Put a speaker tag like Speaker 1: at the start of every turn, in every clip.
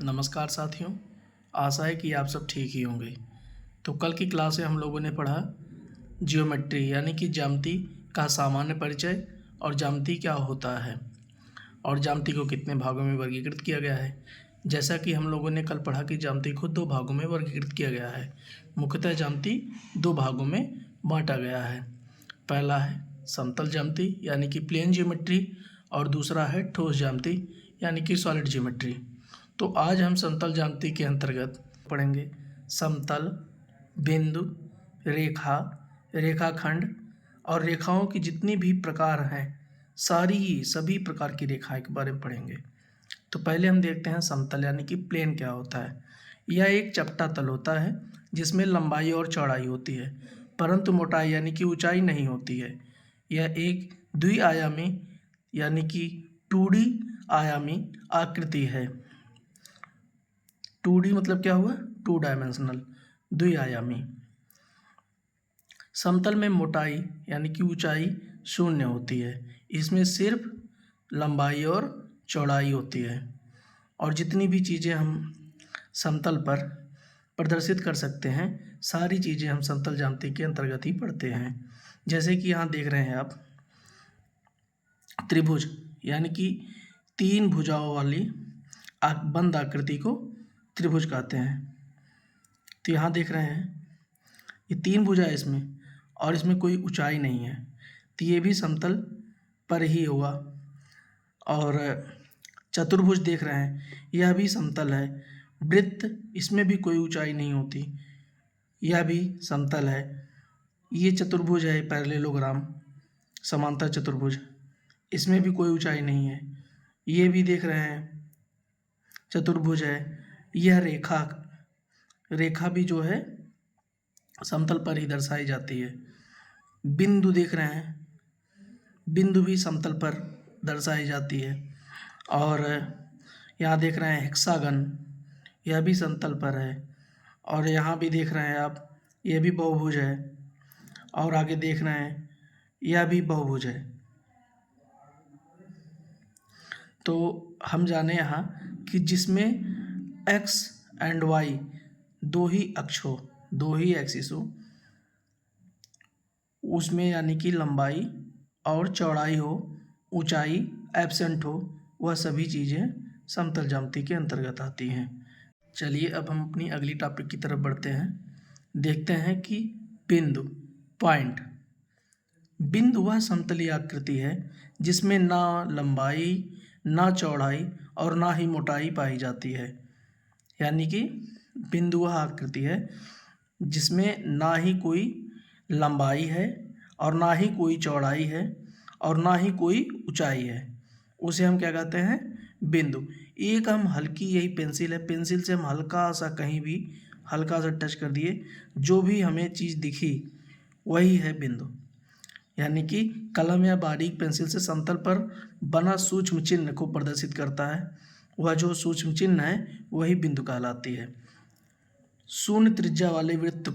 Speaker 1: नमस्कार साथियों, आशा है कि आप सब ठीक ही होंगे। तो कल की क्लास में हम लोगों ने पढ़ा जियोमेट्री यानी कि ज्यामिति का सामान्य परिचय और ज्यामिति क्या होता है और ज्यामिति को कितने भागों में वर्गीकृत किया गया है। जैसा कि हम लोगों ने कल पढ़ा कि ज्यामिति को दो भागों में वर्गीकृत किया गया है। मुख्यतः ज्यामिति दो भागों में बांटा गया है। पहला है समतल ज्यामिति यानी कि प्लेन ज्योमेट्री और दूसरा है ठोस ज्यामिति यानी कि सॉलिड ज्योमेट्री। तो आज हम समतल ज्यामिति के अंतर्गत पढ़ेंगे समतल, बिंदु, रेखा, रेखाखंड और रेखाओं की जितनी भी प्रकार हैं सभी प्रकार की रेखाएं के बारे में पढ़ेंगे। तो पहले हम देखते हैं समतल यानी कि प्लेन क्या होता है। यह एक चपटा तल होता है जिसमें लंबाई और चौड़ाई होती है परंतु मोटाई यानी कि ऊंचाई नहीं होती है। यह एक द्विआयामी यानी कि 2D आयामी आकृति है। 2D मतलब क्या हुआ? 2 डायमेंशनल, द्विआयामी। समतल में मोटाई यानी कि ऊंचाई शून्य होती है। इसमें सिर्फ लंबाई और चौड़ाई होती है और जितनी भी चीज़ें हम समतल पर प्रदर्शित कर सकते हैं सारी चीज़ें हम समतल ज्यामिति के अंतर्गत ही पढ़ते हैं। जैसे कि यहाँ देख रहे हैं आप त्रिभुज यानी कि 3 भुजाओं वाली बंद आकृति को त्रिभुज कहते हैं। तो यहाँ देख रहे हैं ये 3 भुजा है इसमें और इसमें कोई ऊंचाई नहीं है तो ये भी समतल पर ही हुआ। और चतुर्भुज देख रहे हैं यह भी समतल है। वृत्त इसमें भी कोई ऊंचाई नहीं होती, यह भी समतल है। ये चतुर्भुज है, पैरेललोग्राम समांतर चतुर्भुज, इसमें भी कोई ऊंचाई नहीं है। ये भी देख रहे हैं चतुर्भुज है। यह रेखा भी जो है समतल पर ही दर्शाई जाती है। बिंदु देख रहे हैं, बिंदु भी समतल पर दर्शाई जाती है। और यहाँ देख रहे हैं हेक्सागन, यह भी समतल पर है। और यहाँ भी देख रहे हैं आप यह भी बहुभुज है। और आगे देख रहे हैं यह भी बहुभुज है। तो हम जाने यहाँ कि जिसमें x एंड y दो ही अक्ष हो, दो ही एक्सिस हो, उसमें यानी कि लंबाई और चौड़ाई हो, ऊंचाई एब्सेंट हो, वह सभी चीज़ें समतल ज्यामिति के अंतर्गत आती हैं। चलिए अब हम अपनी अगली टॉपिक की तरफ बढ़ते हैं। देखते हैं कि बिंदु, पॉइंट। बिंदु वह समतलीय आकृति है जिसमें ना लंबाई, ना चौड़ाई और ना ही मोटाई पाई जाती है। यानी कि बिंदु वह आकृति है जिसमें ना ही कोई लंबाई है और ना ही कोई चौड़ाई है और ना ही कोई ऊंचाई है, उसे हम क्या कहते हैं? बिंदु। एक हम हल्की, यही पेंसिल है, पेंसिल से हम हल्का सा कहीं भी हल्का सा टच कर दिए, जो भी हमें चीज़ दिखी वही है बिंदु। यानी कि कलम या बारीक पेंसिल से समतल पर बना सूक्ष्म चिन्ह को प्रदर्शित करता है, वह जो सूक्ष्म चिन्ह है वही बिंदु कहलाती है। शून्य त्रिज्या वाले वृत्त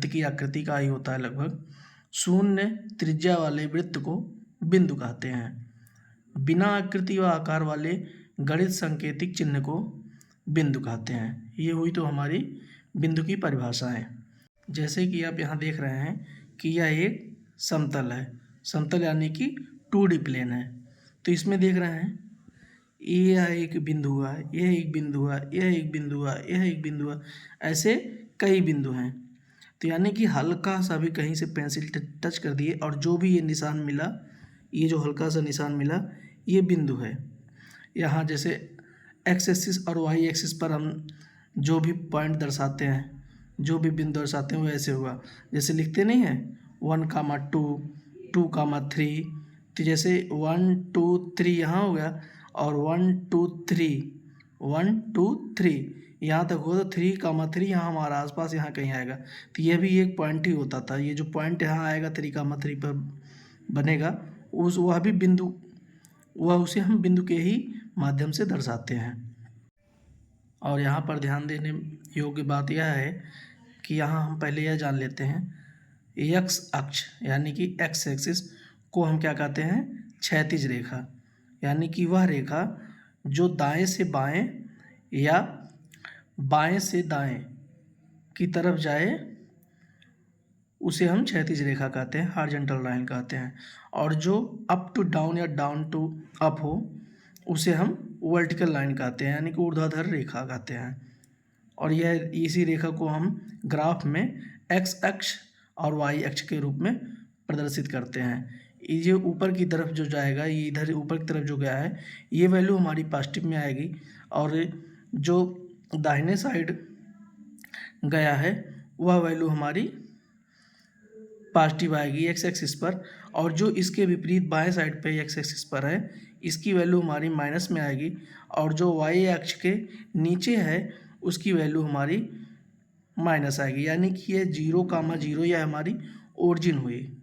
Speaker 1: की आकृति का ही होता है लगभग, शून्य त्रिज्या वाले वृत्त को बिंदु कहते हैं। बिना आकृति व आकार वाले गणित संकेतिक चिन्ह को बिंदु कहते हैं। ये हुई तो हमारी बिंदु की परिभाषाएं। जैसे कि आप यहाँ देख रहे हैं कि यह एक समतल है, समतल यानी कि 2D प्लेन है। तो इसमें देख रहे हैं यह एक बिंदु हुआ, यह एक बिंदु हुआ, यह एक बिंदु हुआ, यह एक बिंदु हुआ, ऐसे कई बिंदु हैं। तो यानी कि हल्का सा भी कहीं से पेंसिल टच कर दिए और जो भी ये निशान मिला, ये जो हल्का सा निशान मिला, ये बिंदु है। यहाँ जैसे एक्स एक्सिस और वाई एक्सिस पर हम जो भी पॉइंट दर्शाते हैं, जो भी बिंदु दर्शाते हैं वो ऐसे हुआ, जैसे लिखते नहीं हैं 1,2, 2,3। तो जैसे 1 2 3 यहाँ हो गया और 1 2 3, 1 2 3 यहाँ तक हो, तो 3,3 यहाँ हमारा आसपास यहाँ कहीं आएगा। तो यह भी एक पॉइंट ही होता था। ये जो पॉइंट यहाँ आएगा 3,3 पर बनेगा, वह भी बिंदु, वह उसे हम बिंदु के ही माध्यम से दर्शाते हैं। और यहाँ पर ध्यान देने योग्य बात यह है कि यहाँ हम पहले यह जान लेते हैं एक्स अक्ष यानी कि एक्स एक्सिस को हम क्या कहते हैं? क्षैतिज रेखा। यानी कि वह रेखा जो दाएं से बाएं या बाएं से दाएं की तरफ जाए उसे हम क्षैतिज रेखा कहते हैं, हॉरिजॉन्टल लाइन कहते हैं। और जो अप टू डाउन या डाउन टू अप हो उसे हम वर्टिकल लाइन कहते हैं, यानी कि ऊर्ध्वाधर रेखा कहते हैं। और यह इसी रेखा को हम ग्राफ में एक्स अक्ष और वाई अक्ष के रूप में प्रदर्शित करते हैं। ये ऊपर की तरफ जो जाएगा, ये इधर ऊपर की तरफ जो गया है, ये वैल्यू हमारी पॉजिटिव में आएगी, और जो दाहिने साइड गया है वह वैल्यू हमारी पॉजिटिव आएगी एक्स एक्सिस पर। और जो इसके विपरीत बाएं साइड पे एक्स एक्सिस पर है, इसकी वैल्यू हमारी माइनस में आएगी। और जो वाई अक्ष के नीचे है उसकी वैल्यू हमारी माइनस आएगी, यानी कि ये 0,0 यह हमारी ओरिजिन हुई।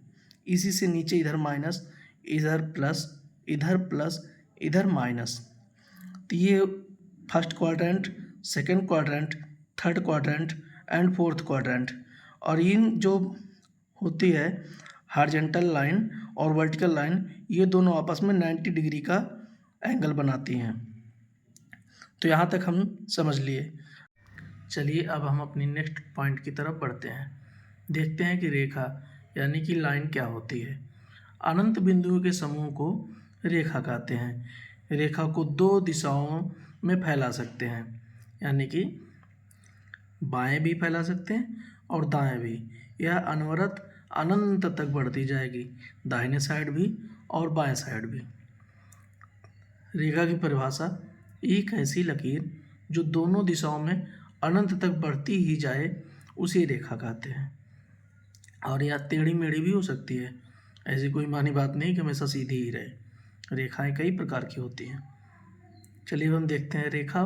Speaker 1: इसी से नीचे इधर माइनस, इधर प्लस, इधर प्लस, इधर माइनस। तो ये first quadrant, second quadrant, third quadrant and fourth quadrant. और इन जो होती है हॉरिजॉन्टल लाइन और वर्टिकल लाइन, ये दोनों आपस में 90 डिग्री का एंगल बनाती हैं। तो यहाँ तक हम समझ लिए। चलिए अब हम अपनी नेक्स्ट पॉइंट की तरफ बढ़ते हैं। देखते हैं कि रेखा यानी कि लाइन क्या होती है। अनंत बिंदुओं के समूह को रेखा कहते हैं। रेखा को 2 दिशाओं में फैला सकते हैं, यानी कि बाएं भी फैला सकते हैं और दाएं भी। यह अनवरत अनंत तक बढ़ती जाएगी, दाहिने साइड भी और बाएं साइड भी। रेखा की परिभाषा, एक ऐसी लकीर जो दोनों दिशाओं में अनंत तक बढ़ती ही जाए उसे रेखा कहते हैं। और यह टेढ़ी मेढ़ी भी हो सकती है, ऐसी कोई मानी बात नहीं कि हमेशा सीधी ही रहे। रेखाएं कई प्रकार की होती हैं। चलिए हम देखते हैं। रेखा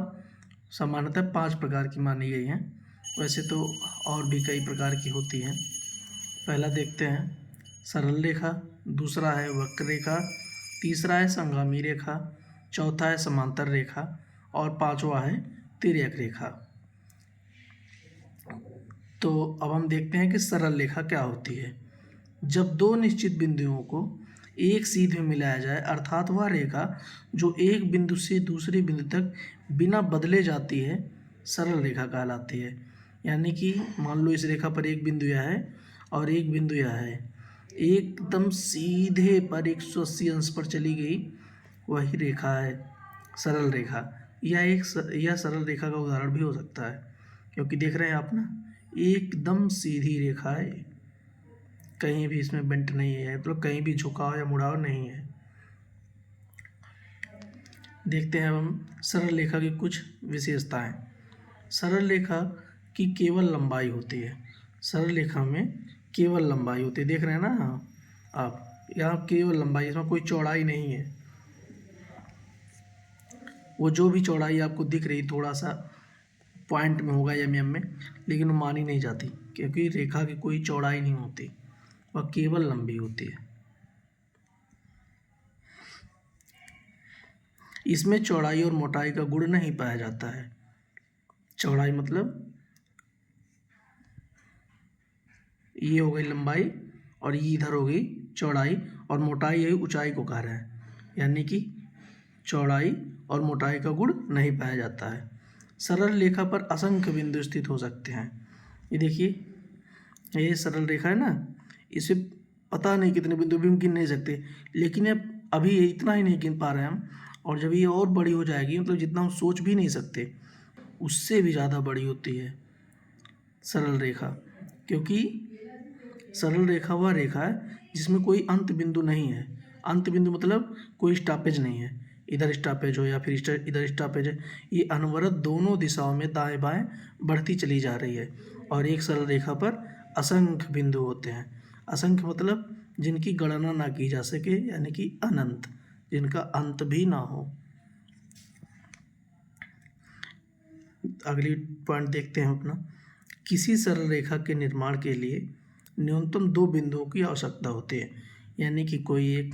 Speaker 1: सामान्यतः 5 प्रकार की मानी गई हैं, वैसे तो और भी कई प्रकार की होती हैं। पहला देखते हैं सरल रेखा, दूसरा है वक्र रेखा, तीसरा है संगामी रेखा, चौथा है समांतर रेखा और पांचवा है तिर्यक रेखा। तो अब हम देखते हैं कि सरल रेखा क्या होती है। जब 2 निश्चित बिंदुओं को एक सीध में मिलाया जाए, अर्थात वह रेखा जो एक बिंदु से दूसरे बिंदु तक बिना बदले जाती है, सरल रेखा कहलाती है। यानी कि मान लो इस रेखा पर एक बिंदु यह है और एक बिंदु यह है, एकदम सीधे पर 180 अंश पर चली गई, वही रेखा है सरल रेखा। यह सरल रेखा का उदाहरण भी हो सकता है, क्योंकि देख रहे हैं आप ना, एकदम सीधी रेखा है, कहीं भी इसमें बेंट नहीं है, मतलब कहीं भी झुकाव या मुड़ाव नहीं है। देखते हैं अब हम सरल रेखा की कुछ विशेषताएं। सरल रेखा की केवल लंबाई होती है। सरल रेखा में केवल लंबाई होती है, देख रहे हैं ना आप, यहाँ केवल लंबाई, इसमें कोई चौड़ाई नहीं है। वो जो भी चौड़ाई आपको दिख रही थोड़ा सा पॉइंट में होगा या mm में, लेकिन वो मानी नहीं जाती, क्योंकि रेखा की कोई चौड़ाई नहीं होती, वह केवल लंबी होती है। इसमें चौड़ाई और मोटाई का गुण नहीं पाया जाता है। चौड़ाई मतलब ये हो गई लंबाई और ये इधर हो गई चौड़ाई, और मोटाई यही ऊंचाई को कह रहे हैं, यानी कि चौड़ाई और मोटाई का गुण नहीं पाया जाता है। सरल रेखा पर असंख्य बिंदु स्थित हो सकते हैं। ये देखिए, ये सरल रेखा है ना, इसे पता नहीं कितने बिंदु भी हम गिन नहीं सकते, लेकिन अब अभी इतना ही नहीं गिन पा रहे हैं हम, और जब ये और बड़ी हो जाएगी, मतलब जितना हम सोच भी नहीं सकते उससे भी ज़्यादा बड़ी होती है सरल रेखा। क्योंकि सरल रेखा वह रेखा है जिसमें कोई अंत बिंदु नहीं है। अंत बिंदु मतलब कोई स्टॉपेज नहीं है, इधर स्टॉपेज हो या फिर इधर स्टॉपेज है, ये अनवरत दोनों दिशाओं में दाएं बाएं बढ़ती चली जा रही है। और एक सरल रेखा पर असंख्य बिंदु होते हैं। असंख्य मतलब जिनकी गणना ना की जा सके, यानी कि अनंत, जिनका अंत भी ना हो। अगली पॉइंट देखते हैं अपना। किसी सरल रेखा के निर्माण के लिए न्यूनतम 2 बिंदुओं की आवश्यकता होती है, यानी कि कोई एक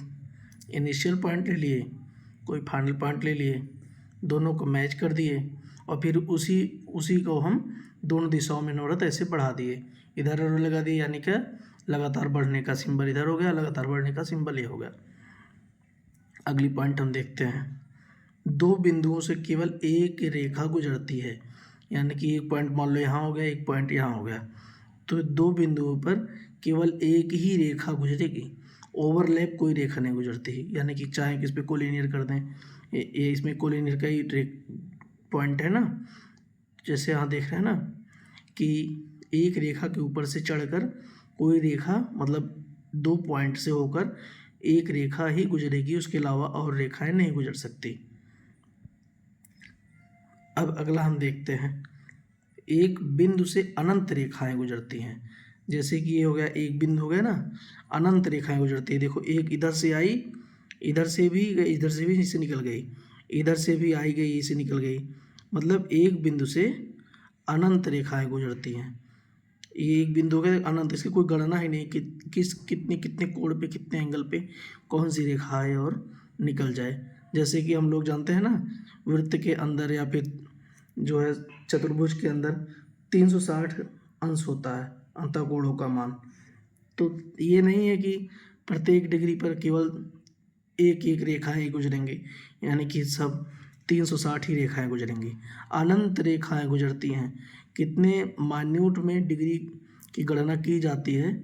Speaker 1: इनिशियल पॉइंट ले लिए, कोई फाइनल पॉइंट ले लिए, दोनों को मैच कर दिए और फिर उसी को हम दोनों दिशाओं में नौरत ऐसे बढ़ा दिए, इधर एरो लगा दिए, यानी कि लगातार बढ़ने का सिंबल इधर हो गया, लगातार बढ़ने का सिंबल ये हो गया। अगली पॉइंट हम देखते हैं। दो बिंदुओं से केवल एक रेखा गुजरती है, यानी कि एक पॉइंट मान लो यहाँ हो गया, एक पॉइंट यहाँ हो गया, तो दो बिंदुओं पर केवल एक ही रेखा गुजरेगी, ओवरलैप कोई रेखा नहीं गुजरती है। यानी कि चाहे किस पे कोलिनियर कर दें, ये इसमें कोलिनियर का ही पॉइंट है ना, जैसे यहाँ देख रहे हैं ना कि एक रेखा के ऊपर से चढ़कर कोई रेखा मतलब दो पॉइंट से होकर एक रेखा ही गुजरेगी, उसके अलावा और रेखाएं नहीं गुजर सकती। अब अगला हम देखते हैं, एक बिंदु से अनंत रेखाएं गुजरती हैं। जैसे कि ये हो गया, एक बिंदु हो गया ना, अनंत रेखाएं गुजरती है। देखो एक इधर से आई, इधर से भी गई, इधर से भी इससे निकल गई, इधर से भी आई गई, इससे निकल गई, मतलब एक बिंदु से अनंत रेखाएं गुजरती हैं। ये एक बिंदु के अनंत, इसकी कोई गणना ही नहीं कि कितने कितने कोण पे, कितने एंगल पे कौन सी रेखा है और निकल जाए। जैसे कि हम लोग जानते हैं ना, वृत्त के अंदर या फिर जो है चतुर्भुज के अंदर 360 अंश होता है अंतःकोणों का मान। तो ये नहीं है कि प्रत्येक डिग्री पर केवल एक एक रेखाएं ही गुजरेंगी, यानी कि सब 360 ही रेखाएं गुजरेंगी। अनंत रेखाएं गुजरती हैं। कितने माइन्यूट में डिग्री की गणना की जाती है,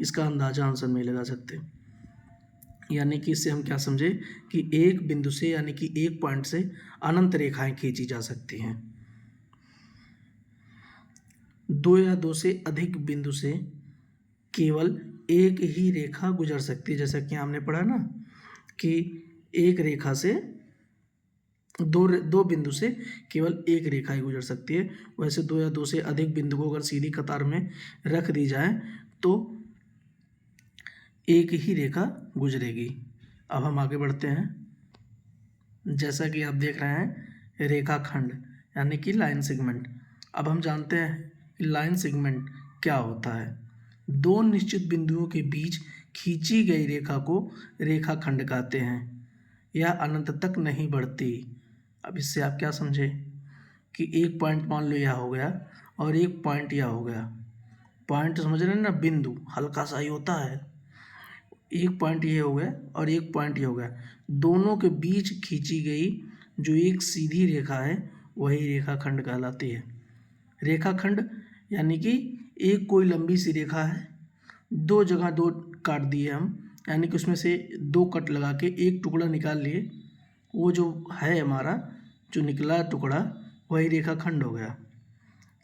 Speaker 1: इसका अंदाजा आंसर नहीं लगा सकते। यानी कि इससे हम क्या समझे कि एक बिंदु से, यानी कि एक पॉइंट से अनंत रेखाएं खींची जा सकती हैं। दो या दो से अधिक बिंदु से केवल एक ही रेखा गुजर सकती है। जैसा कि हमने पढ़ा ना कि एक रेखा से दो बिंदु से केवल एक रेखा ही गुजर सकती है, वैसे दो या दो से अधिक बिंदु को अगर सीधी कतार में रख दी जाए तो एक ही रेखा गुजरेगी। अब हम आगे बढ़ते हैं। जैसा कि आप देख रहे हैं रेखाखंड यानी कि लाइन सेगमेंट। अब हम जानते हैं कि लाइन सेगमेंट क्या होता है। दो निश्चित बिंदुओं के बीच खींची गई रेखा को रेखाखंड कहते हैं। यह अनंत तक नहीं बढ़ती। अब इससे आप क्या समझे कि एक पॉइंट मान लो यह हो गया और एक पॉइंट यह हो गया। पॉइंट समझ रहे हैं ना, बिंदु हल्का सा ही होता है। एक पॉइंट ये हो गया और एक पॉइंट ये हो गया, दोनों के बीच खींची गई जो एक सीधी रेखा है वही रेखाखंड कहलाती है। रेखाखंड यानी कि एक कोई लंबी सी रेखा है, दो जगह दो काट दिए हम, यानी कि उसमें से दो कट लगा के एक टुकड़ा निकाल लिए, वो जो है हमारा जो निकला टुकड़ा वही रेखाखंड हो गया।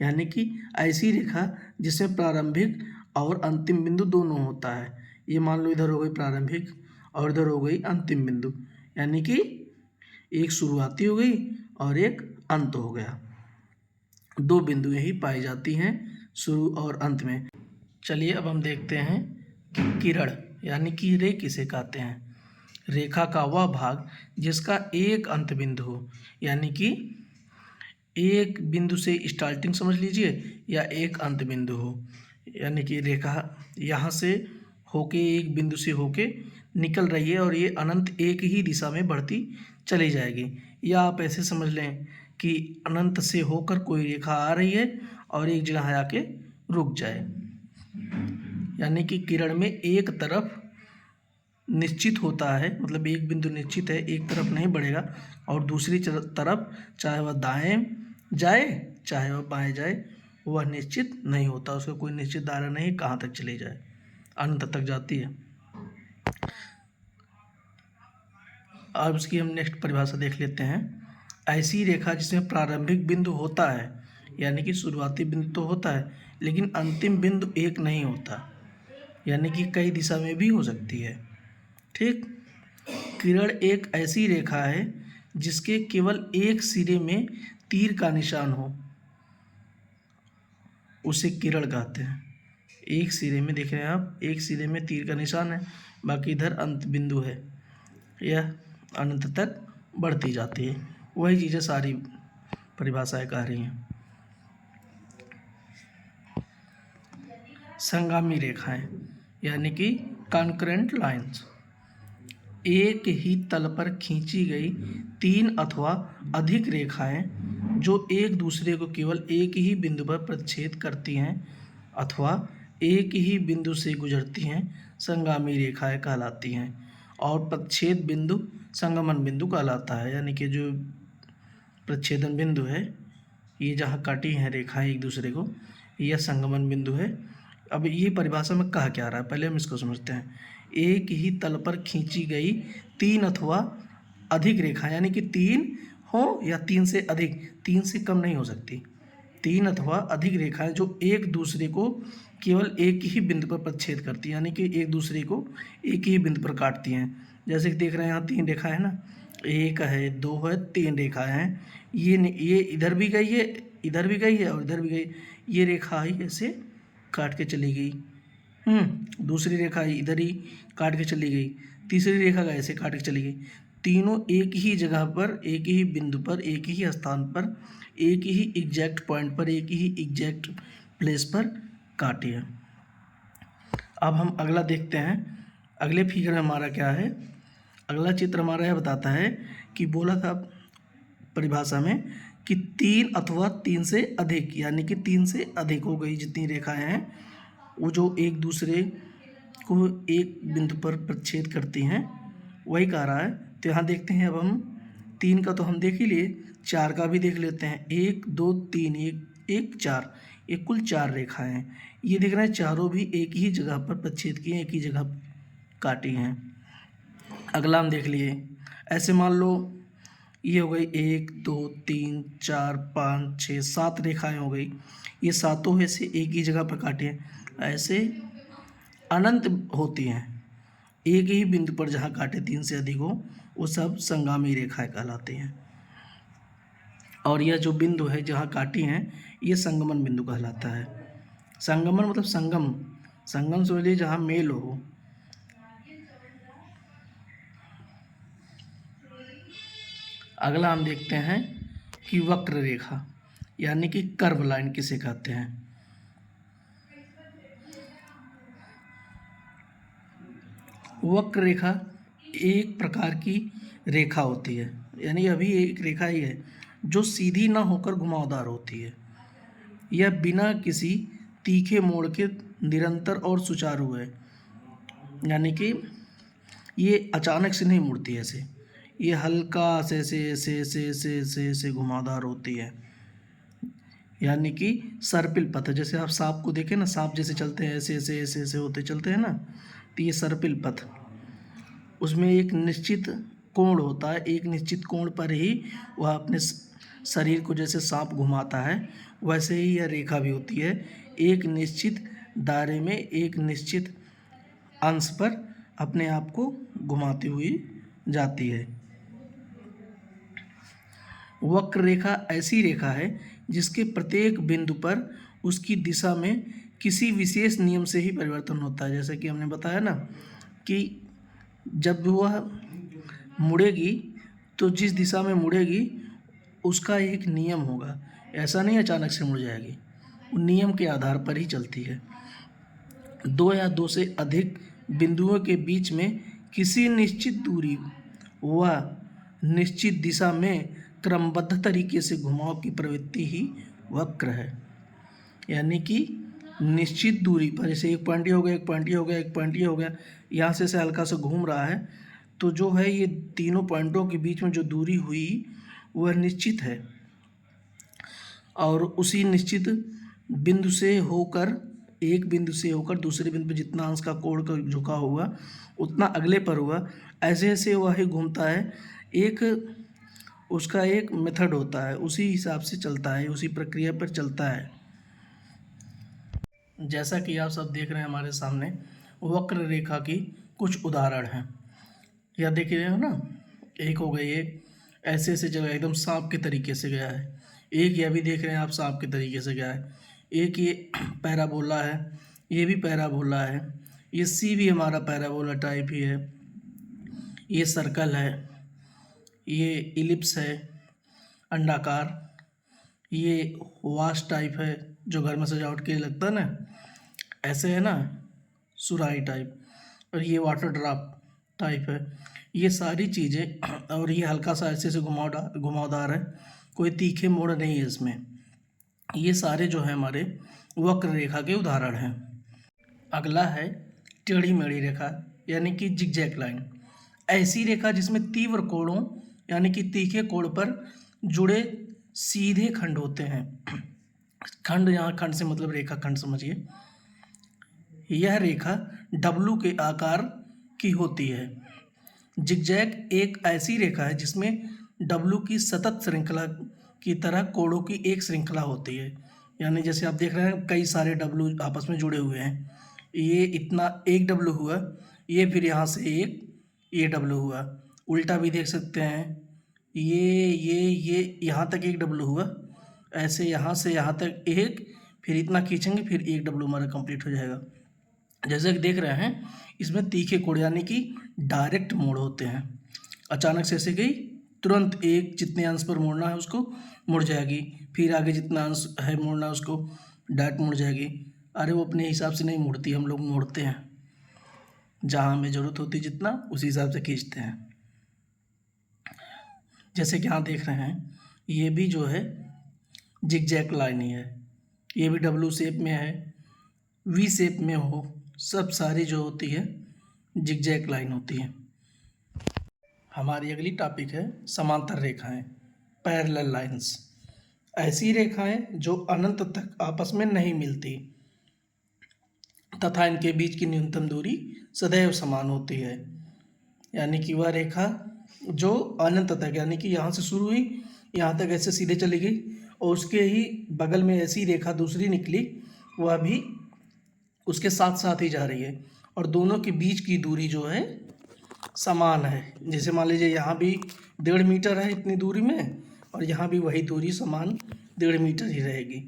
Speaker 1: यानी कि ऐसी रेखा जिसमें प्रारंभिक और अंतिम बिंदु दोनों होता है। ये मान लो इधर हो गई प्रारंभिक और इधर हो गई अंतिम बिंदु, यानी कि एक शुरुआती हो गई और एक अंत हो गया। दो बिंदुएं ही पाई जाती हैं शुरू और अंत में। चलिए अब हम देखते हैं कि किरण यानी कि रे किसे कहते हैं। रेखा का वह भाग जिसका एक अंत बिंदु हो, यानी कि एक बिंदु से स्टार्टिंग समझ लीजिए या एक अंत बिंदु हो, यानी कि रेखा यहाँ से होके एक बिंदु से होके निकल रही है और ये अनंत एक ही दिशा में बढ़ती चली जाएगी। या आप ऐसे समझ लें कि अनंत से होकर कोई रेखा आ रही है और एक जगह आके रुक जाए। यानी कि किरण में एक तरफ निश्चित होता है, मतलब एक बिंदु निश्चित है, एक तरफ नहीं बढ़ेगा, और दूसरी तरफ चाहे वह दाएं जाए चाहे वह बाएं जाए वह निश्चित नहीं होता, उसका कोई निश्चित दायरा नहीं कहाँ तक चली जाए, अनंत तक जाती है। अब इसकी हम नेक्स्ट परिभाषा देख लेते हैं। ऐसी रेखा जिसमें प्रारंभिक बिंदु होता है, यानी कि शुरुआती बिंदु तो होता है लेकिन अंतिम बिंदु एक नहीं होता, यानी कि कई दिशा में भी हो सकती है। ठीक, किरण एक ऐसी रेखा है जिसके केवल एक सिरे में तीर का निशान हो, उसे किरण कहते हैं। एक सिरे में देख रहे हैं आप, एक सिरे में तीर का निशान है, बाकी इधर अंत बिंदु है, यह अनंत तक बढ़ती जाती है। वही चीज़ें सारी परिभाषाएं कह रही हैं। संगामी रेखाएं यानी कि कॉन्करेंट लाइंस। एक ही तल पर खींची गई तीन अथवा अधिक रेखाएं जो एक दूसरे को केवल एक ही बिंदु पर प्रतिच्छेद करती हैं अथवा एक ही बिंदु से गुजरती हैं संगामी रेखाएं कहलाती हैं। और प्रतिच्छेद बिंदु संगमन बिंदु कहलाता है। यानी कि जो प्रच्छेदन बिंदु है, ये जहाँ काटी हैं रेखाएं एक दूसरे को, यह संगमन बिंदु है। अब ये परिभाषा में कहा क्या रहा है, पहले हम इसको समझते हैं। एक ही तल पर खींची गई 3 अथवा अधिक रेखा, यानी कि 3 हो या 3 से अधिक, 3 से कम नहीं हो सकती, 3 अथवा अधिक रेखाएं जो एक दूसरे को केवल एक ही बिंदु पर प्रच्छेद करती हैं, यानी कि एक दूसरे को एक ही बिंदु पर काटती हैं। जैसे कि देख रहे हैं यहाँ 3 रेखाएं हैं ना, 1 है, 2 है, 3 रेखाएं हैं। ये इधर भी गई है, इधर भी गई है और इधर भी गई। ये रेखा ही ऐसे काट के चली गई। दूसरी रेखा इधर ही काट के चली गई, तीसरी रेखा का ऐसे काट के चली गई। तीनों एक ही जगह पर, एक ही बिंदु पर, एक ही स्थान पर, एक ही एग्जैक्ट पॉइंट पर, एक ही एग्जैक्ट प्लेस पर काटी है। अब हम अगला देखते हैं। अगले फिगर में हमारा क्या है, अगला चित्र हमारा यह बताता है कि बोला था परिभाषा में कि 3 अथवा 3 से अधिक, यानी कि 3 से अधिक हो गई जितनी रेखाएं हैं, वो जो एक दूसरे को एक बिंदु पर प्रच्छेद करती हैं, वही कह रहा है। तो यहाँ देखते हैं, अब हम 3 का तो हम देख ही लिए, 4 का भी देख लेते हैं। 1 2 3 1 4, ये कुल 4 रेखाएं हैं। ये देख रहे हैं चारों भी एक ही जगह पर प्रच्छेद किए, एक ही जगह काटी हैं। अगला हम देख लिए, ऐसे मान लो ये हो गई 1 2 3 4 5 6 7 रेखाएं हो गई। ये सातों ऐसे एक ही जगह पर काटी हैं, ऐसे अनंत होती हैं। एक ही बिंदु पर जहाँ काटे 3 से अधिक हो, वो सब संगामी रेखाएं कहलाती हैं। और यह जो बिंदु है जहाँ काटी हैं, ये संगमन बिंदु कहलाता है। संगमन मतलब संगम, संगम समझ लीजिए जहाँ मेल हो। अगला हम देखते हैं कि वक्र रेखा, यानी कि कर्व लाइन किसे कहते हैं। वक्र रेखा एक प्रकार की रेखा होती है, यानी अभी एक रेखा ही है जो सीधी ना होकर घुमावदार होती है। यह बिना किसी तीखे मोड़ के निरंतर और सुचारू है, यानी कि ये अचानक से नहीं मुड़ती ऐसे, ये हल्का से घुमावदार होती है। यानी कि सर्पिल पथ, जैसे आप सांप को देखें ना, सांप जैसे चलते हैं ऐसे होते चलते हैं ना, तो ये सर्पिल पथ, उसमें एक निश्चित कोण होता है, एक निश्चित कोण पर ही वह अपने शरीर को जैसे सांप घुमाता है, वैसे ही यह रेखा भी होती है, एक निश्चित दायरे में एक निश्चित अंश पर अपने आप को घुमाती हुई जाती है। वक्र रेखा ऐसी रेखा है जिसके प्रत्येक बिंदु पर उसकी दिशा में किसी विशेष नियम से ही परिवर्तन होता है। जैसे कि हमने बताया ना कि जब वह मुड़ेगी तो जिस दिशा में मुड़ेगी उसका एक नियम होगा, ऐसा नहीं अचानक से मुड़ जाएगी, वो नियम के आधार पर ही चलती है। 2 या 2 से अधिक बिंदुओं के बीच में किसी निश्चित दूरी व निश्चित दिशा में क्रमबद्ध तरीके से घुमाव की प्रवृत्ति ही वक्र है। यानी कि निश्चित दूरी पर, जैसे एक पॉइंट हो गया, एक पॉइंट हो गया, एक पॉइंट हो गया, यहाँ से हल्का सा घूम रहा है, तो जो है ये तीनों पॉइंटों के बीच में जो दूरी हुई वह निश्चित है, और उसी निश्चित बिंदु से होकर, एक बिंदु से होकर दूसरे बिंदु पर जितना अंश का कोण का झुका हुआ उतना अगले पर हुआ, ऐसे ऐसे वह ही घूमता है। एक उसका एक मेथड होता है, उसी हिसाब से चलता है, उसी प्रक्रिया पर चलता है। जैसा कि आप सब देख रहे हैं हमारे सामने वक्र रेखा की कुछ उदाहरण हैं। यह देख रहे हो ना, एक हो गई, एक ऐसे ऐसे जगह एकदम सांप के तरीके से गया है, एक यह भी देख रहे हैं आप सांप के तरीके से गया है, एक ये पैराबोला है, ये भी पैराबोला है, ये सी भी हमारा पैराबोला टाइप ही है, ये सर्कल है, ये इलिप्स है अंडाकार, ये वाश टाइप है जो घर में सजावट के लिए लगता है ना, ऐसे है ना सुराही टाइप, और ये वाटर ड्रॉप टाइप है। ये सारी चीज़ें, और ये हल्का सा ऐसे से घुमावदार है, कोई तीखे मोड़ नहीं है इसमें। ये सारे जो है हमारे वक्र रेखा के उदाहरण हैं। अगला है टेढ़ी मेढ़ी रेखा, यानी कि जिगजैग लाइन। ऐसी रेखा जिसमें तीव्र कोणों यानी कि तीखे कोण पर जुड़े सीधे खंड होते हैं। खंड, यहाँ खंड से मतलब रेखा खंड समझिए। यह रेखा डब्लू के आकार की होती है। जिगजैग एक ऐसी रेखा है जिसमें डब्लू की सतत श्रृंखला की तरह कोणों की एक श्रृंखला होती है। यानी जैसे आप देख रहे हैं कई सारे डब्लू आपस में जुड़े हुए हैं। ये इतना एक डब्लू हुआ, ये फिर यहाँ से एक ये डब्लू हुआ, उल्टा भी देख सकते हैं। ये यहाँ तक एक डब्लू हुआ, ऐसे यहाँ से यहाँ तक एक, फिर इतना खींचेंगे फिर एक डब्लू हमारा कंप्लीट हो जाएगा। जैसे कि देख रहे हैं इसमें तीखे कोण यानी कि डायरेक्ट मोड़ होते हैं। अचानक से ऐसे गई, तुरंत एक जितने अंश पर मोड़ना है उसको मुड़ जाएगी, फिर आगे जितना अंश है मोड़ना है उसको डायरेक्ट मुड़ जाएगी। अरे वो अपने हिसाब से नहीं मुड़ती, हम लोग मोड़ते हैं, जहाँ हमें ज़रूरत होती है जितना उसी हिसाब से खींचते हैं। जैसे कि यहाँ देख रहे हैं ये भी जो है जिगजैग लाइन ही है, ये भी डब्लू शेप में है, वी शेप में हो, सब सारी जो होती है जिगजैग लाइन होती है। हमारी अगली टॉपिक है समांतर रेखाएं, पैरेलल लाइंस। ऐसी रेखाएं जो अनंत तक आपस में नहीं मिलती तथा इनके बीच की न्यूनतम दूरी सदैव समान होती है। यानी कि वह रेखा जो अनंत तक, यानी कि यहाँ से शुरू हुई यहाँ तक ऐसे सीधे चली गई और उसके ही बगल में ऐसी रेखा दूसरी निकली, वह भी उसके साथ साथ ही जा रही है और दोनों के बीच की दूरी जो है समान है। जैसे मान लीजिए यहाँ भी 1.5 मीटर है इतनी दूरी में और यहाँ भी वही दूरी समान 1.5 मीटर ही रहेगी।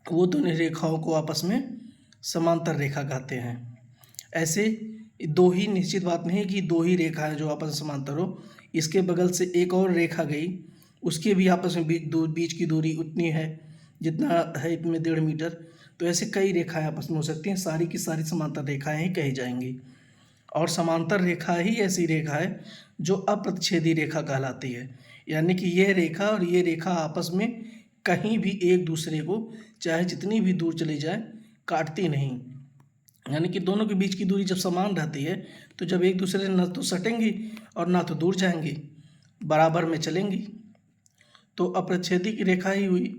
Speaker 1: वो दोनों रेखाओं को आपस में समांतर रेखा कहते हैं। ऐसे दो ही, निश्चित बात नहीं है कि दो ही रेखाएं जो आपस में समांतर हो, इसके बगल से एक और रेखा गई, उसके भी आपस में बीच की दूरी उतनी है जितना है इसमें 1.5 मीटर। तो ऐसे कई रेखाएं आपस में हो सकती हैं, सारी की सारी समांतर रेखाएं ही कही जाएंगी। और समांतर रेखा ही ऐसी रेखा है जो अप्रतिच्छेदी रेखा कहलाती है। यानी कि यह रेखा और ये रेखा आपस में कहीं भी एक दूसरे को चाहे जितनी भी दूर चली जाए काटती नहीं। यानी कि दोनों के बीच की दूरी जब समान रहती है तो जब एक दूसरे से न तो सटेंगी और ना तो दूर जाएंगी, बराबर में चलेंगी, तो अप्रतिच्छेदी की रेखा ही हुई।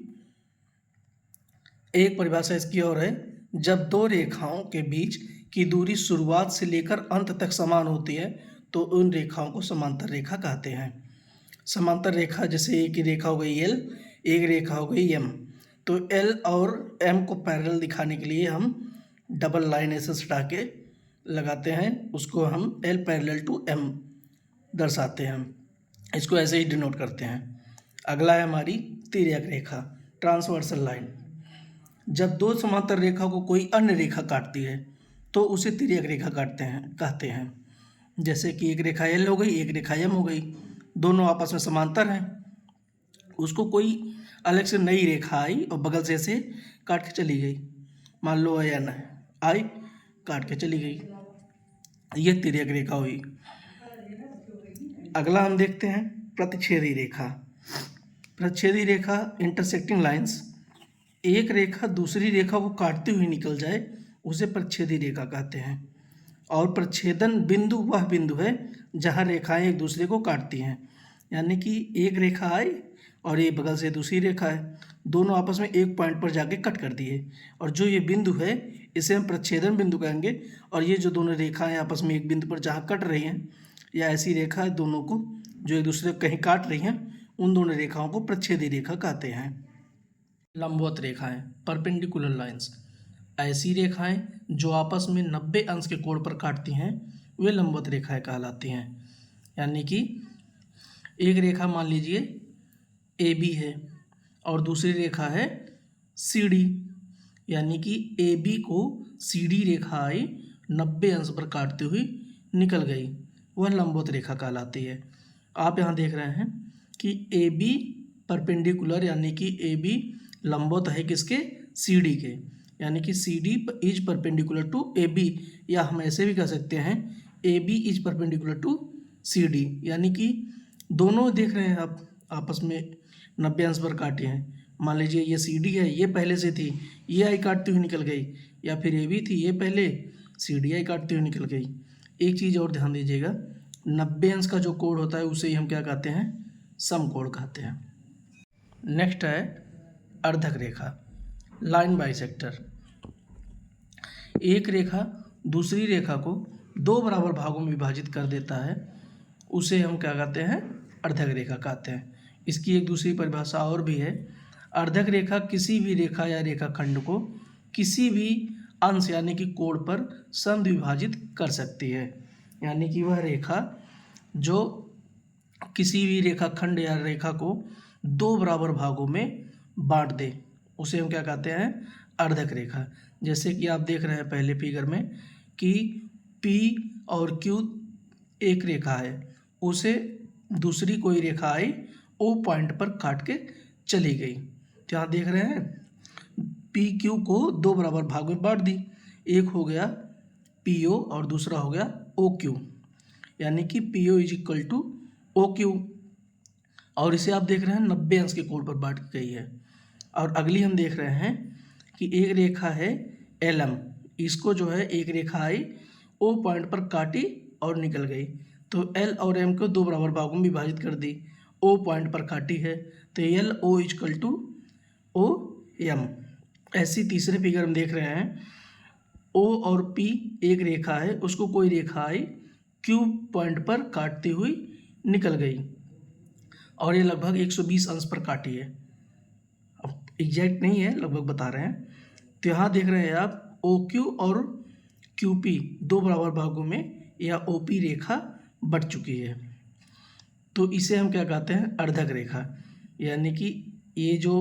Speaker 1: एक परिभाषा इसकी और है, जब दो रेखाओं के बीच की दूरी शुरुआत से लेकर अंत तक समान होती है तो उन रेखाओं को समांतर रेखा कहते हैं। समांतर रेखा जैसे एक रेखा हो गई एल, एक रेखा हो गई एम, तो एल और एम को पैरेलल दिखाने के लिए हम डबल लाइन ऐसे सटा के लगाते हैं, उसको हम एल पैरेलल टू एम दर्शाते हैं, इसको ऐसे ही डिनोट करते हैं। अगला है हमारी तिर्यक रेखा, ट्रांसवर्सल लाइन। जब दो समांतर रेखा को कोई अन्य रेखा काटती है तो उसे तिर्यक रेखा कहते हैं। जैसे कि एक रेखा एल हो गई, एक रेखा एम हो गई, दोनों आपस में समांतर हैं, उसको कोई अलग से नई रेखा आई और बगल से ऐसे काट के चली गई, मान लो एन आई काट के चली गई, यह तिर्यक रेखा हुई। अगला हम देखते हैं प्रतिच्छेदी रेखा। प्रतिच्छेदी रेखा, इंटरसेक्टिंग लाइंस। एक रेखा दूसरी रेखा को काटती हुई निकल जाए उसे प्रतिच्छेदी रेखा कहते हैं। और प्रतिच्छेदन बिंदु वह बिंदु है जहाँ रेखाएं एक दूसरे को काटती हैं। यानी कि एक रेखा आई और ये बगल से दूसरी रेखा है, दोनों आपस में एक पॉइंट पर जाके कट कर दिए और जो ये बिंदु है इसे हम प्रतिच्छेदन बिंदु कहेंगे। और ये जो दोनों रेखाएं आपस में एक बिंदु पर जहाँ कट रही हैं, या ऐसी रेखा है दोनों को जो एक दूसरे को कहीं काट रही हैं, उन दोनों रेखाओं को प्रतिच्छेदी रेखा कहते हैं। लंबवत रेखाएं, परपेंडिकुलर लाइंस। ऐसी रेखाएं जो आपस में 90 अंश के कोण पर काटती हैं वे लंबवत रेखाएं कहलाती हैं। यानी कि एक रेखा मान लीजिए ए बी है और दूसरी रेखा है सी डी, यानी कि ए बी को सी डी रेखा आई 90 अंश पर काटती हुई निकल गई, वह लंबवत रेखा कहलाती है। आप यहाँ देख रहे हैं कि ए बी परपेंडिकुलर, यानी कि ए बी लंबवत है किसके, सी डी के, यानी कि C D is perpendicular to A B, या हम ऐसे भी कह सकते हैं A B is perpendicular to C D. यानी कि दोनों देख रहे हैं आप आपस में 90 अंश पर काटे हैं। मान लीजिए ये सी डी है, ये पहले से थी, ये आई काटती हुई निकल गई, या फिर ए बी थी, ये पहले सी डी आई काटती हुई निकल गई। एक चीज़ और ध्यान दीजिएगा, 90 अंश का जो कोण होता है उसे ही हम क्या कहते हैं, समकोण कहते हैं। नेक्स्ट है अर्धक रेखा, लाइन बाइसेक्टर। एक रेखा दूसरी रेखा को दो बराबर भागों में विभाजित कर देता है, उसे हम क्या कहते हैं, अर्धक रेखा कहते हैं। इसकी एक दूसरी परिभाषा और भी है, अर्धक रेखा किसी भी रेखा या रेखाखंड को किसी भी अंश यानी कि कोण पर समद्विभाजित कर सकती है। यानी कि वह रेखा जो किसी भी रेखाखंड या रेखा को दो बराबर भागों में बांट दे, उसे हम क्या कहते हैं, अर्धक रेखा। जैसे कि आप देख रहे हैं पहले फिगर में कि P और Q एक रेखा है, उसे दूसरी कोई रेखा आई O पॉइंट पर काट के चली गई। तो यहाँ देख रहे हैं PQ को दो बराबर भाग में बांट दी, एक हो गया PO और दूसरा हो गया OQ, यानी कि PO is equal to OQ। और इसे आप देख रहे हैं 90 अंश के कोण पर बांट गई है। और अगली हम देख रहे हैं कि एक रेखा है LM, इसको जो है एक रेखा आई O पॉइंट पर काटी और निकल गई, तो L और M को दो बराबर भागों में विभाजित कर दी, O पॉइंट पर काटी है तो LO इक्वल टू OM। ऐसी तीसरे फिगर में देख रहे हैं O और P एक रेखा है, उसको कोई रेखा आई Q पॉइंट पर काटती हुई निकल गई और ये लगभग 120 अंश पर काटी है। अब एग्जैक्ट नहीं है, लगभग बता रहे हैं। तो यहाँ देख रहे हैं आप OQ और QP दो बराबर भागों में या OP रेखा बट चुकी है, तो इसे हम क्या कहते हैं, अर्धक रेखा। यानी कि ये जो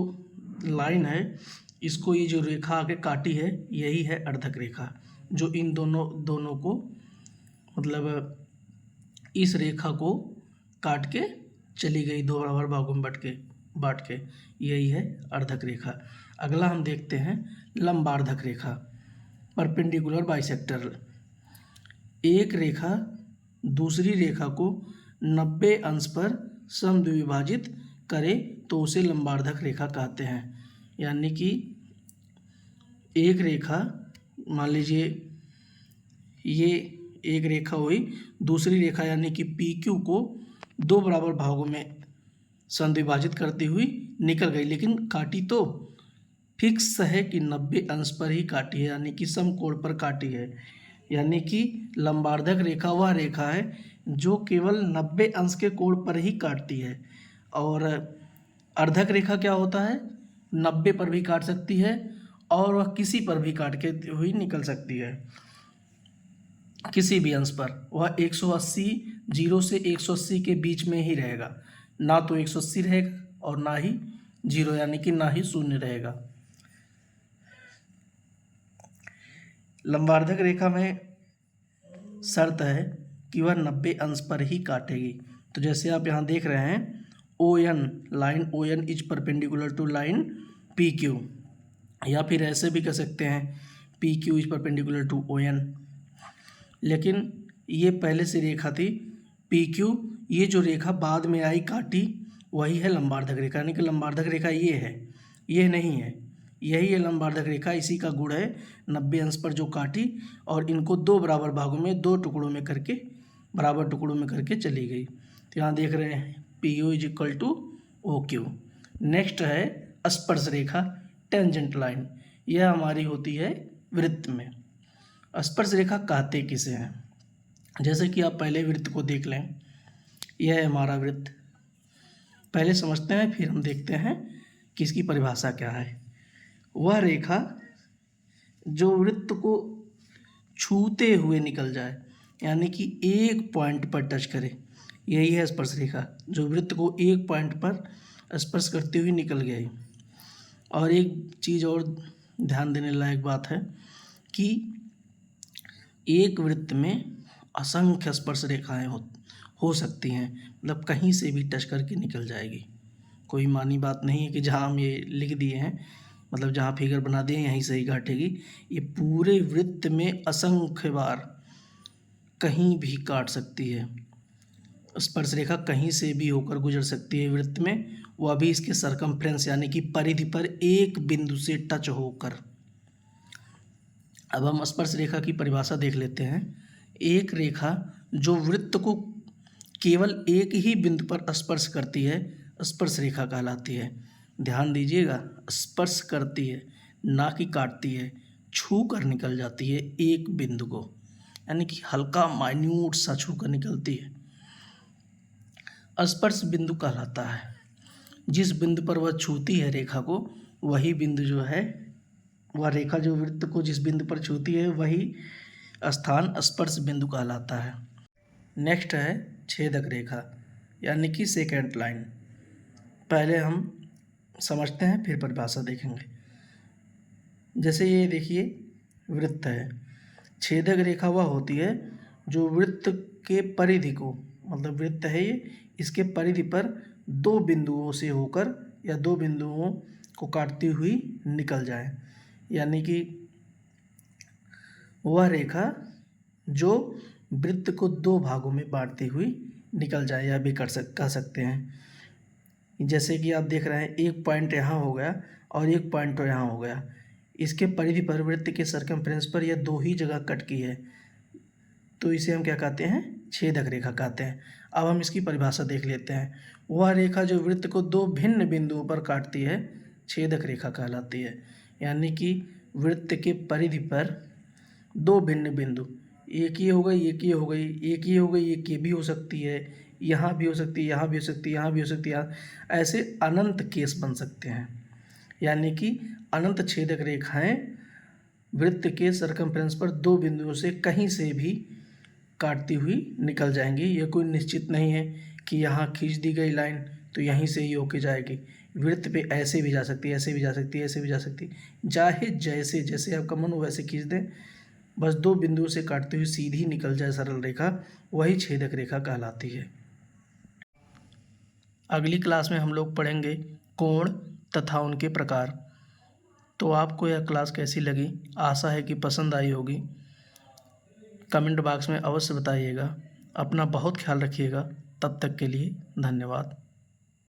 Speaker 1: लाइन है, इसको ये जो रेखा आगे काटी है, यही है अर्धक रेखा, जो इन दोनों को मतलब इस रेखा को काट के चली गई दो बराबर भागों में बांट के, यही है अर्धक रेखा। अगला हम देखते हैं लंबार्धक रेखा, परपेंडिकुलर बाइसेक्टर। एक रेखा दूसरी रेखा को 90 अंश पर समद्विभाजित करे तो उसे लंबार्धक रेखा कहते हैं। यानी कि एक रेखा, मान लीजिए ये एक रेखा हुई, दूसरी रेखा यानी कि PQ को दो बराबर भागों में समद्विभाजित करती हुई निकल गई, लेकिन काटी तो फिक्स है कि 90 अंश पर ही काटी है, यानी कि समकोण पर काटी है। यानी कि लंबार्धक रेखा वह रेखा है जो केवल 90 अंश के कोण पर ही काटती है, और अर्धक रेखा क्या होता है, 90 पर भी काट सकती है और वह किसी पर भी काट के हुई निकल सकती है, किसी भी अंश पर। वह 180 0 से 180 के बीच में ही रहेगा, ना तो 180 रहेगा और ना ही 0, यानी कि ना ही शून्य रहेगा। लंबार्धक रेखा में शर्त है कि वह 90 अंश पर ही काटेगी। तो जैसे आप यहाँ देख रहे हैं ON, line ON is perpendicular to line PQ, या फिर ऐसे भी कह सकते हैं PQ is perpendicular to ON। लेकिन ये पहले से रेखा थी PQ, ये जो रेखा बाद में आई काटी वही है लंबार्धक रेखा। यानी कि लंबार्धक रेखा ये है, ये नहीं है, यही है लंबार्धक रेखा। इसी का गुण है 90 अंश पर जो काटी और इनको दो बराबर भागों में, दो टुकड़ों में करके, बराबर टुकड़ों में करके चली गई। तो यहाँ देख रहे हैं PO is equal to OQ। Next है स्पर्श रेखा, टेंजेंट लाइन। यह हमारी होती है वृत्त में। स्पर्श रेखा कहते किसे हैं, जैसे कि आप पहले वृत्त को देख लें, यह है हमारा वृत्त। पहले समझते हैं फिर हम देखते हैं कि इसकी परिभाषा क्या है। वह रेखा जो वृत्त को छूते हुए निकल जाए, यानी कि एक पॉइंट पर टच करे, यही है स्पर्श रेखा, जो वृत्त को एक पॉइंट पर स्पर्श करते हुए निकल गई। और एक चीज़ और ध्यान देने लायक बात है कि एक वृत्त में असंख्य स्पर्श रेखाएं हो सकती हैं, मतलब कहीं से भी टच करके निकल जाएगी। कोई मानी बात नहीं है कि जहाँ हम ये लिख दिए हैं, मतलब जहाँ फिगर बना दिए यहीं से ही काटेगी। ये पूरे वृत्त में असंख्य बार कहीं भी काट सकती है। स्पर्श रेखा कहीं से भी होकर गुजर सकती है वृत्त में, वह भी इसके सरकमफ्रेंस यानी कि परिधि पर एक बिंदु से टच होकर। अब हम स्पर्श रेखा की परिभाषा देख लेते हैं। एक रेखा जो वृत्त को केवल एक ही बिंदु पर स्पर्श करती है स्पर्श रेखा कहलाती है। ध्यान दीजिएगा, स्पर्श करती है, ना कि काटती है, छू कर निकल जाती है एक बिंदु को, यानी कि हल्का माइन्यूट सा छू कर निकलती है, स्पर्श बिंदु कहलाता है। जिस बिंदु पर वह छूती है रेखा को, वही बिंदु जो है, वह रेखा जो वृत्त को जिस बिंदु पर छूती है वही स्थान स्पर्श बिंदु कहलाता है। नेक्स्ट है छेदक रेखा, यानी कि सेकेंड लाइन। पहले हम समझते हैं फिर परिभाषा देखेंगे। जैसे ये देखिए वृत्त है, छेदक रेखा वह होती है जो वृत्त के परिधि को, मतलब वृत्त है ये, इसके परिधि पर दो बिंदुओं से होकर या दो बिंदुओं को काटती हुई निकल जाए, यानी कि वह रेखा जो वृत्त को दो भागों में बांटती हुई निकल जाए, या भी कह सकते हैं। जैसे कि आप देख रहे हैं एक पॉइंट यहाँ हो गया और एक पॉइंट तो यहाँ हो गया, इसके परिधि पर वृत्त के सर्कमफ्रेंस पर यह दो ही जगह कट की है, तो इसे हम क्या कहते हैं, छेदक रेखा कहते हैं। अब हम इसकी परिभाषा देख लेते हैं। वह रेखा जो वृत्त को दो भिन्न बिंदुओं पर काटती है छेदक रेखा कहलाती है, यानी कि वृत्त के परिधि पर दो भिन्न बिंदु, एक ये हो गई, एक ये हो गई, एक ये हो गई, एक ये भी हो सकती है, यहाँ भी हो सकती है, यहाँ भी हो सकती है, यहाँ भी हो सकती है, ऐसे अनंत केस बन सकते हैं, यानी कि अनंत छेदक रेखाएं वृत्त के सर्कमफ्रेंस पर दो बिंदुओं से कहीं से भी काटती हुई निकल जाएंगी। यह कोई निश्चित नहीं है कि यहाँ खींच दी गई लाइन तो यहीं से ही होके जाएगी, वृत्त पे ऐसे भी जा सकती है, ऐसे भी जा सकती है, ऐसे भी जा सकती है, चाहे जैसे जैसे आपका मन हो वैसे खींच दें, बस दो बिंदुओं से काटती हुई सीधी निकल जाए सरल रेखा, वही छेदक रेखा कहलाती है। अगली क्लास में हम लोग पढ़ेंगे कोण तथा उनके प्रकार। तो आपको यह क्लास कैसी लगी, आशा है कि पसंद आई होगी। कमेंट बॉक्स में अवश्य बताइएगा। अपना बहुत ख्याल रखिएगा। तब तक के लिए धन्यवाद।